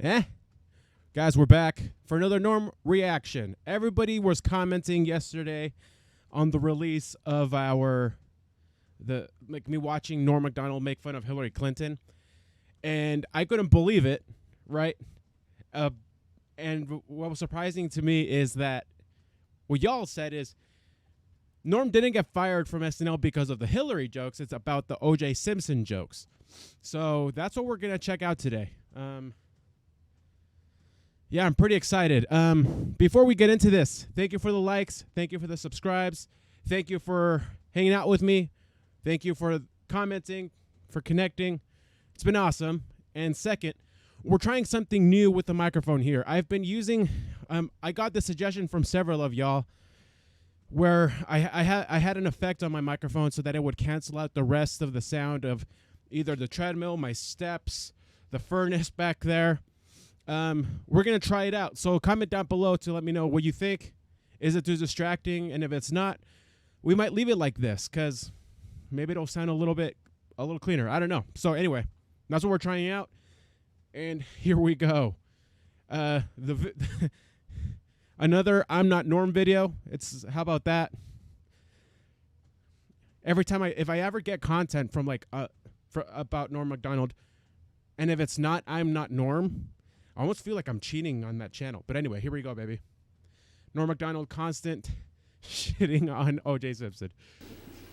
Guys, we're back for another Norm reaction. Everybody was commenting yesterday on the release of me watching Norm Macdonald make fun of Hillary Clinton. And I couldn't believe it, right? And what was surprising to me is that what y'all said is Norm didn't get fired from SNL because of the Hillary jokes. It's about the O.J. Simpson jokes. So that's what we're going to check out today. Yeah, I'm pretty excited. Before we get into this, thank you for the likes. Thank you for the subscribes. Thank you for hanging out with me. Thank you for commenting, for connecting. It's been awesome. And second, we're trying something new with the microphone here. I've been using, I got the suggestion from several of y'all where I had an effect on my microphone so that it would cancel out the rest of the sound of either the treadmill, my steps, the furnace back there. We're going to try it out. So comment down below to let me know what you think. Is it too distracting? And if it's not, we might leave it like this because maybe it'll sound a little cleaner. I don't know. So anyway, that's what we're trying out. And here we go. Another I'm Not Norm video. How about that? Every time if I ever get content from about Norm Macdonald, and if it's not I'm Not Norm, I almost feel like I'm cheating on that channel. But anyway, here we go, baby. Norm Macdonald constant shitting on O.J. Simpson.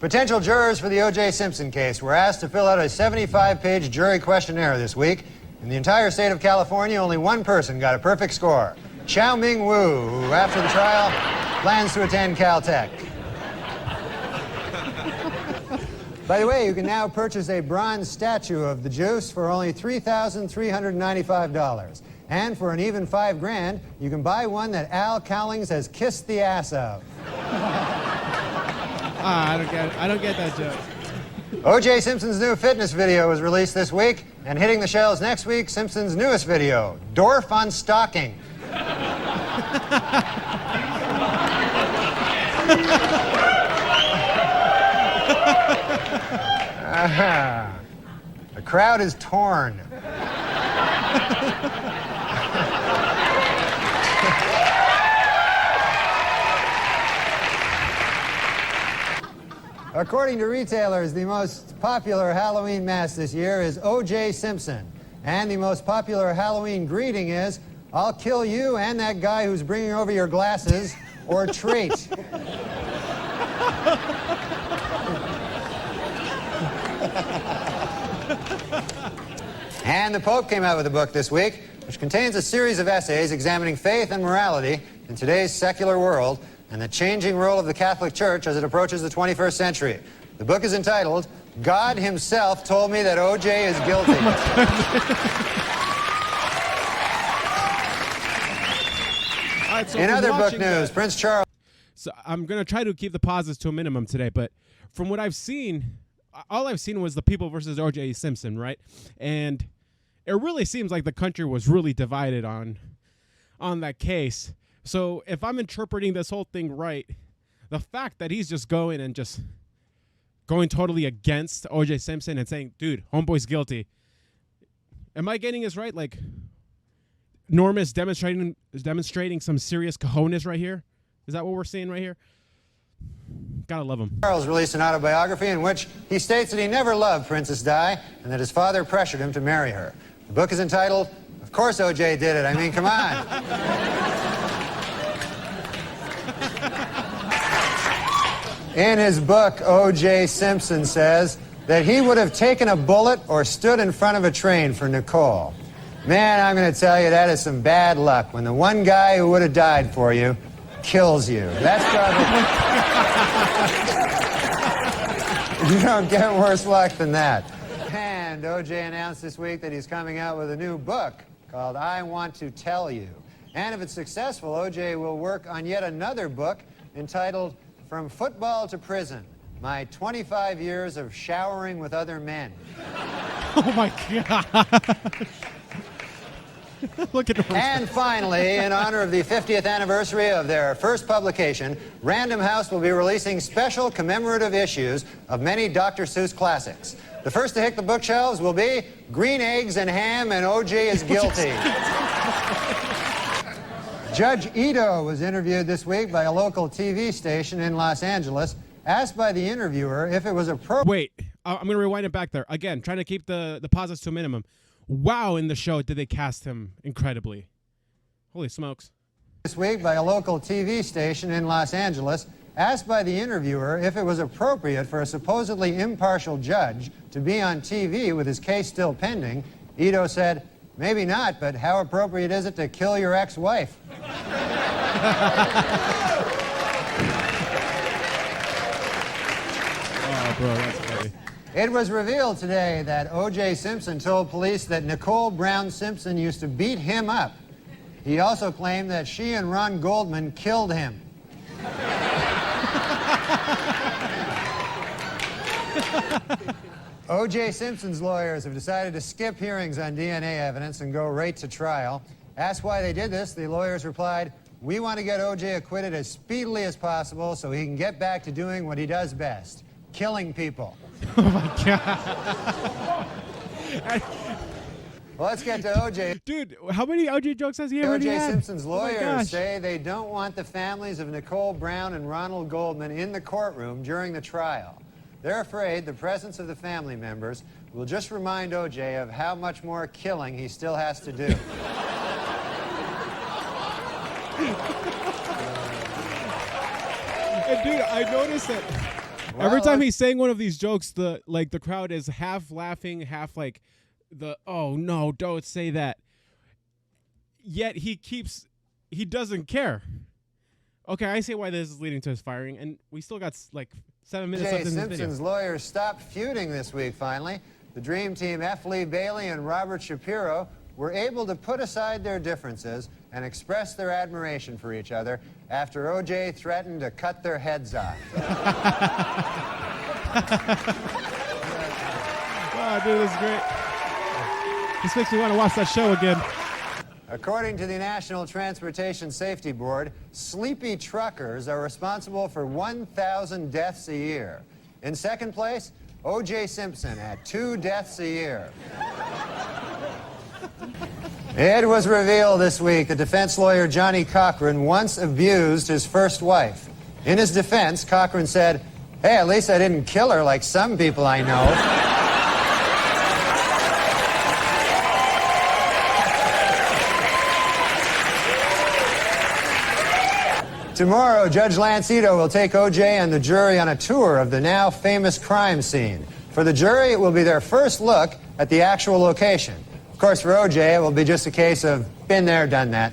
Potential jurors for the O.J. Simpson case were asked to fill out a 75-page jury questionnaire this week. In the entire state of California, only one person got a perfect score. Chow Ming Wu, who after the trial plans to attend Caltech. By the way, you can now purchase a bronze statue of the Juice for only $3,395. And for an even $5,000, you can buy one that Al Cowlings has kissed the ass of. I don't get that joke. O.J. Simpson's new fitness video was released this week, and hitting the shelves next week, Simpson's newest video, Dorf on Stalking. The crowd is torn. According to retailers, the most popular Halloween mask this year is O.J. Simpson. And the most popular Halloween greeting is, I'll kill you and that guy who's bringing over your glasses, or treat. And the Pope came out with a book this week, which contains a series of essays examining faith and morality in today's secular world and the changing role of the Catholic Church as it approaches the 21st century. The book is entitled, God Himself Told Me That O.J. is Guilty. All right, so in other book news, Prince Charles... So I'm going to try to keep the pauses to a minimum today, but from what I've seen, all I've seen was the People versus O.J. Simpson, right? And it really seems like the country was really divided on that case. So if I'm interpreting this whole thing right, the fact that he's just going totally against O.J. Simpson and saying, dude, homeboy's guilty. Am I getting this right? Like, Norm is demonstrating some serious cojones right here? Is that what we're seeing right here? Gotta love him. Charles released an autobiography in which he states that he never loved Princess Di and that his father pressured him to marry her. The book is entitled, Of Course O.J. Did It. I mean, come on. In his book, O.J. Simpson says that he would have taken a bullet or stood in front of a train for Nicole. Man, I'm going to tell you, that is some bad luck when the one guy who would have died for you kills you. That's probably... You don't get worse luck than that. And O.J. announced this week that he's coming out with a new book called I Want to Tell You. And if it's successful, O.J. will work on yet another book entitled From Football to Prison, My 25 Years of Showering with Other Men. Oh, my God. Look at the And finally, in honor of the 50th anniversary of their first publication, Random House will be releasing special commemorative issues of many Dr. Seuss classics. The first to hit the bookshelves will be Green Eggs and Ham and O.J. is Guilty. Judge Ito was interviewed this week by a local TV station in Los Angeles, asked by the interviewer if it was appropriate. Wait, I'm going to rewind it back there. Again, trying to keep the pauses to a minimum. Wow, in the show, did they cast him incredibly. Holy smokes. This week by a local TV station in Los Angeles, asked by the interviewer if it was appropriate for a supposedly impartial judge to be on TV with his case still pending, Ito said, "Maybe not, but how appropriate is it to kill your ex-wife?" Oh, bro, that's funny. It was revealed today that O.J. Simpson told police that Nicole Brown Simpson used to beat him up. He also claimed that she and Ron Goldman killed him. O.J. Simpson's lawyers have decided to skip hearings on DNA evidence and go right to trial. Asked why they did this, the lawyers replied, "We want to get O.J. acquitted as speedily as possible so he can get back to doing what he does best, killing people." Oh, my God. Well, let's get to O.J. Dude, how many OJ jokes has he already O.J. had? Simpson's Oh my lawyers gosh. say they don't want the families of Nicole Brown and Ronald Goldman in the courtroom during the trial. They're afraid the presence of the family members will just remind O.J. of how much more killing he still has to do. And dude, I noticed that every time he's saying one of these jokes, the crowd is half laughing, half like oh no, don't say that. Yet he doesn't care. Okay, I see why this is leading to his firing, and we still got like 7 minutes left in this video. Simpson's lawyers stopped feuding this week, finally. The Dream Team, F. Lee Bailey and Robert Shapiro, were able to put aside their differences and express their admiration for each other after O.J. threatened to cut their heads off. Oh, dude, this is great. This makes me want to watch that show again. According to the National Transportation Safety Board, sleepy truckers are responsible for 1,000 deaths a year. In second place, O.J. Simpson at 2 deaths a year. It was revealed this week that defense lawyer Johnny Cochran once abused his first wife. In his defense, Cochran said, "Hey, at least I didn't kill her like some people I know." Tomorrow, Judge Lance Ito will take O.J. and the jury on a tour of the now famous crime scene. For the jury, it will be their first look at the actual location. Of course, for O.J., it will be just a case of been there, done that.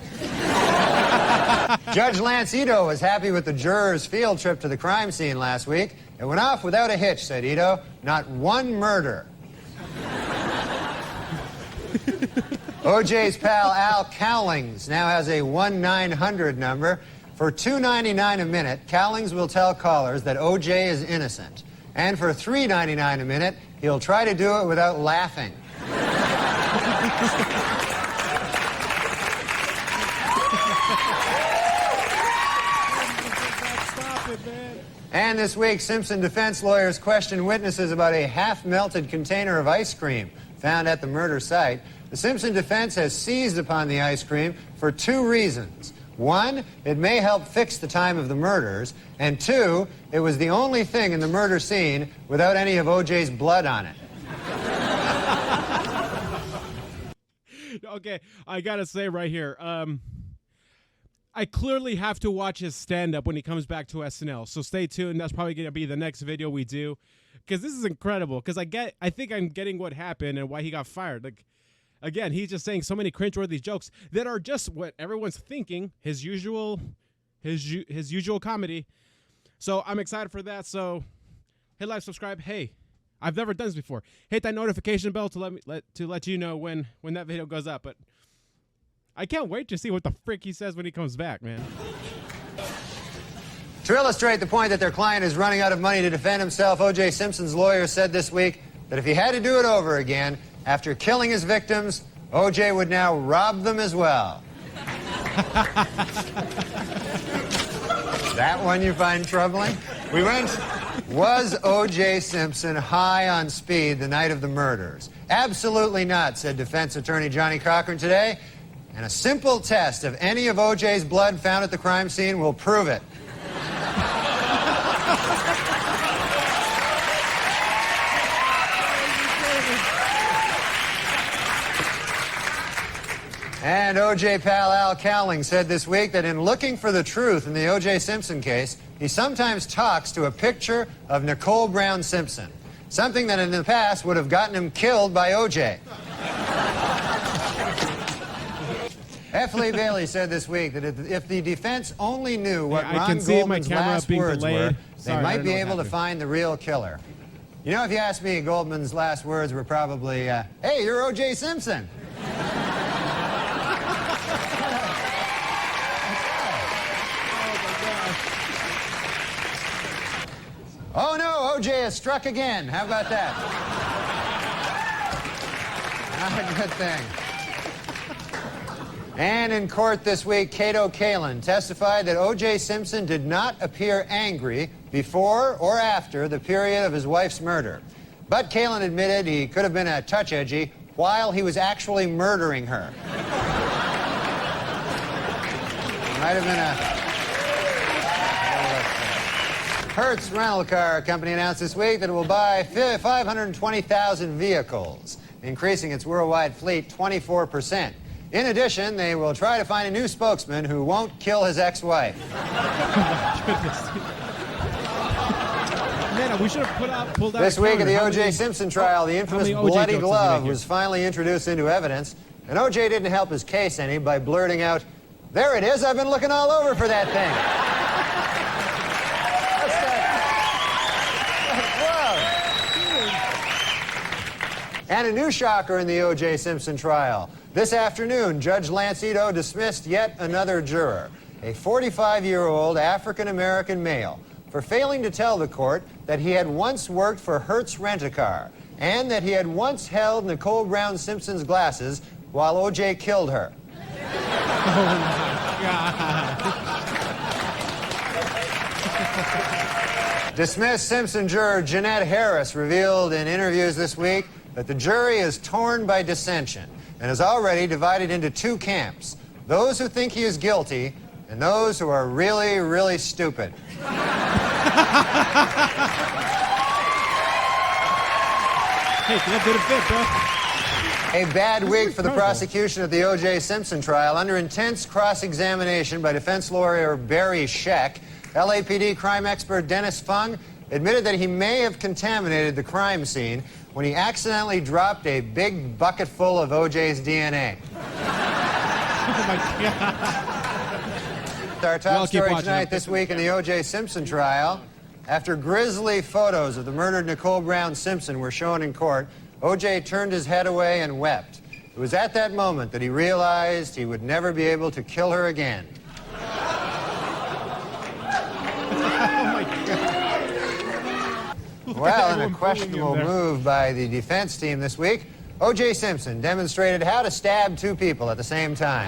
Judge Lance Ito was happy with the jurors' field trip to the crime scene last week. It went off without a hitch, said Ito. Not one murder. O.J.'s pal Al Cowlings now has a 1-900 number. For $2.99 a minute, Cowlings will tell callers that O.J. is innocent. And for $3.99 a minute, he'll try to do it without laughing. Stop it, man. And this week, Simpson defense lawyers questioned witnesses about a half-melted container of ice cream found at the murder site. The Simpson defense has seized upon the ice cream for 2 reasons. 1, it may help fix the time of the murders, and 2, it was the only thing in the murder scene without any of O.J.'s blood on it. Okay, I gotta say right here, I clearly have to watch his stand-up when he comes back to SNL, so stay tuned. That's probably gonna be the next video we do, because this is incredible, because I think I'm getting what happened and why he got fired. Like, again, he's just saying so many cringeworthy jokes that are just what everyone's thinking, his usual comedy. So I'm excited for that. So hit like, subscribe. Hey, I've never done this before. Hit that notification bell to let you know when that video goes up. But I can't wait to see what the frick he says when he comes back, man. To illustrate the point that their client is running out of money to defend himself, O.J. Simpson's lawyer said this week that if he had to do it over again, after killing his victims, O.J. would now rob them as well. That one you find troubling? We went Was O.J. Simpson high on speed the night of the murders? Absolutely not, said defense attorney Johnny Cochran today. And a simple test of any of O.J.'s blood found at the crime scene will prove it. And O.J. pal Al Cowlings said this week that in looking for the truth in the O.J. Simpson case, he sometimes talks to a picture of Nicole Brown Simpson, something that in the past would have gotten him killed by O.J. F. Lee Bailey said this week that if the defense only knew what Ron Goldman's last words were, they might be able to find the real killer. You know, if you ask me, Goldman's last words were probably, hey, you're O.J. Simpson. Oh no, O.J. has struck again. How about that? Not a good thing. And in court this week, Cato Kalin testified that O.J. Simpson did not appear angry before or after the period of his wife's murder. But Kalin admitted he could have been a touch edgy while he was actually murdering her. Might have been a... Hertz Rental Car Company announced this week that it will buy 520,000 vehicles, increasing its worldwide fleet 24%. In addition, they will try to find a new spokesman who won't kill his ex-wife. Man, we should have pulled out this week at the O.J. Simpson trial, the infamous bloody glove was finally introduced into evidence, and O.J. didn't help his case any by blurting out, "There it is, I've been looking all over for that thing." And a new shocker in the O.J. Simpson trial. This afternoon, Judge Lance Ito dismissed yet another juror, a 45-year-old African-American male, for failing to tell the court that he had once worked for Hertz Rent-A-Car and that he had once held Nicole Brown Simpson's glasses while O.J. killed her. Oh, my God. Dismissed Simpson juror Jeanette Harris revealed in interviews this week that the jury is torn by dissension and is already divided into two camps, those who think he is guilty and those who are really, really stupid. Hey, that did a fit, bro. A bad week for the prosecution of the O.J. Simpson trial. Under intense cross-examination by defense lawyer Barry Scheck, LAPD crime expert Dennis Fung admitted that he may have contaminated the crime scene when he accidentally dropped a big bucket full of O.J.'s DNA. Oh, my God. Our top story tonight this week in the O.J. Simpson trial. After grisly photos of the murdered Nicole Brown Simpson were shown in court, O.J. turned his head away and wept. It was at that moment that he realized he would never be able to kill her again. Oh, my God. Well, in a questionable move by the defense team this week, O.J. Simpson demonstrated how to stab two people at the same time.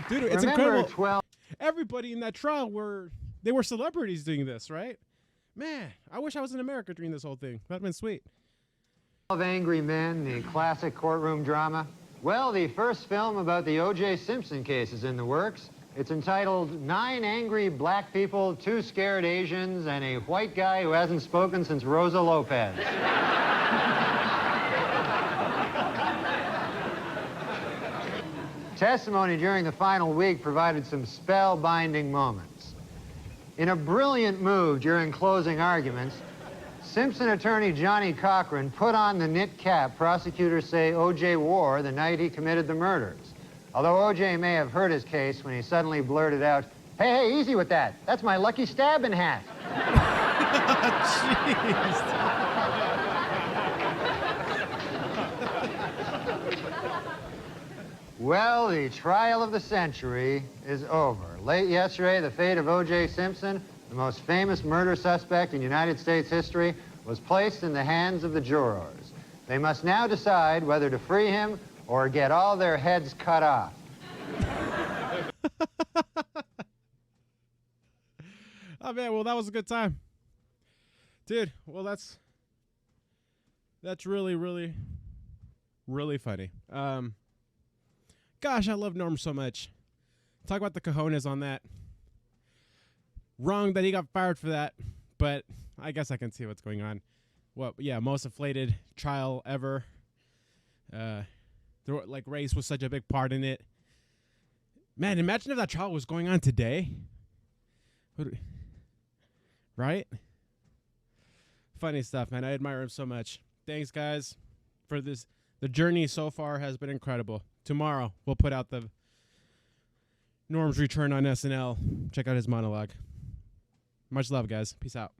Dude, it's incredible. Everybody in that trial were celebrities doing this, right? Man, I wish I was in America during this whole thing. That'd been sweet. Of Angry Men, the classic courtroom drama. Well, the first film about the O.J. Simpson case is in the works. It's entitled 9 Angry Black People, 2 Scared Asians, and a White Guy Who Hasn't Spoken Since Rosa Lopez. Testimony during the final week provided some spellbinding moments. In a brilliant move during closing arguments, Simpson attorney Johnny Cochran put on the knit cap prosecutors say O.J. wore the night he committed the murders. Although O.J. may have hurt his case when he suddenly blurted out, hey, easy with that. That's my lucky stabbing hat. Jeez. Well, the trial of the century is over. Late yesterday, the fate of O.J. Simpson, the most famous murder suspect in United States history, was placed in the hands of the jurors. They must now decide whether to free him or get all their heads cut off. Oh man, well that was a good time, dude. Well, that's really, really, really funny. Gosh, I love Norm so much. Talk about the cojones on that. Wrong that he got fired for that, but I guess I can see what's going on. What? Yeah, most inflated trial ever. Like race was such a big part in it. Man, imagine if that trial was going on today. Right? Funny stuff, man. I admire him so much. Thanks, guys, for this. The journey so far has been incredible. Tomorrow, we'll put out the Norm's return on SNL. Check out his monologue. Much love, guys. Peace out.